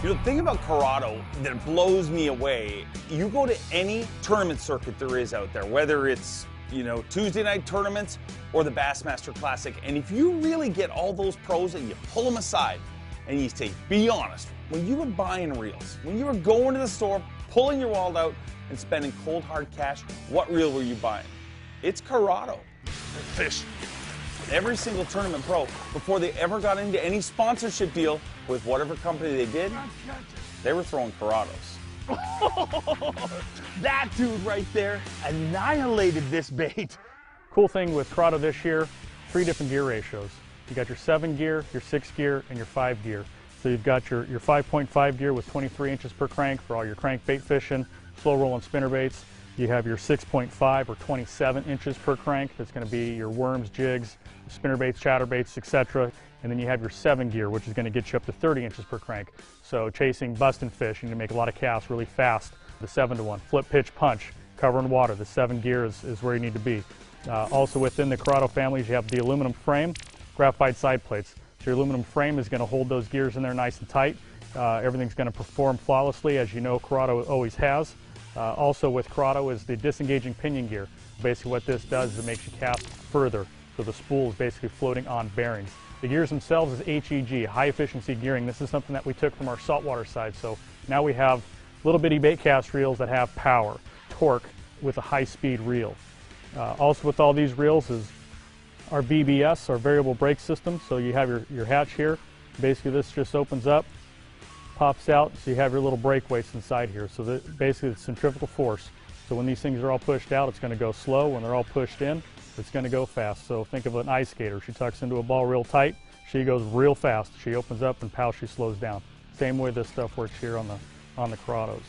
The thing about Curado that blows me away, you go to any tournament circuit there is out there, whether it's, Tuesday night tournaments or the Bassmaster Classic, and if you really get all those pros and you pull them aside and you say, be honest, when you were buying reels, when you were going to the store, pulling your wallet out and spending cold hard cash, what reel were you buying? It's Curado. Fish. Every single tournament pro, before they ever got into any sponsorship deal with whatever company they did, they were throwing Curados. That dude right there annihilated this bait. Cool thing with Curado this year, 3 different gear ratios. You got your 7 gear, your 6 gear, and your 5 gear. So you've got your 5.5 gear with 23 inches per crank for all your crankbait fishing, slow rolling spinnerbaits. You have your 6.5 or 27 inches per crank. That's going to be your worms, jigs, spinnerbaits, chatterbaits, etc. And then you have your 7 gear, which is going to get you up to 30 inches per crank. So chasing, busting fish, you need to make a lot of casts really fast. The 7-to-1, flip, pitch, punch, covering water. The 7 gear is where you need to be. Also within the Curado families, you have the aluminum frame, graphite side plates. So your aluminum frame is going to hold those gears in there nice and tight. Everything's going to perform flawlessly, as you know Curado always has. Also with Curado is the disengaging pinion gear. Basically what this does is it makes you cast further, so the spool is basically floating on bearings. The gears themselves is HEG, high efficiency gearing. This is something that we took from our saltwater side, so now we have little bitty bait cast reels that have power, torque with a high speed reel. Also with all these reels is our VBS, our variable brake system. So you have your hatch here. Basically this just opens up, pops out, so you have your little brake weights inside here. So that basically it's centrifugal force. So when these things are all pushed out, it's going to go slow. When they're all pushed in, it's going to go fast. So think of an ice skater. She tucks into a ball real tight. She goes real fast. She opens up and pow, she slows down. Same way this stuff works here on the Curados.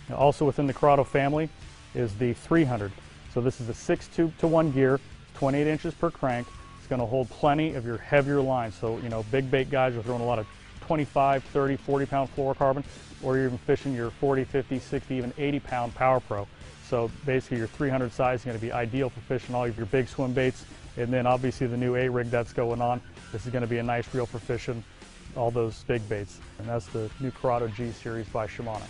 Now, also within the Curado family is the 300. So this is a 6-to-1 gear, 28 inches per crank. It's going to hold plenty of your heavier lines. So, big bait guys are throwing a lot of 25, 30, 40-pound fluorocarbon, or you're even fishing your 40, 50, 60, even 80-pound Power Pro. So basically your 300 size is going to be ideal for fishing all of your big swim baits. And then obviously the new A-rig that's going on, this is going to be a nice reel for fishing all those big baits. And that's the new Curado G Series by Shimano.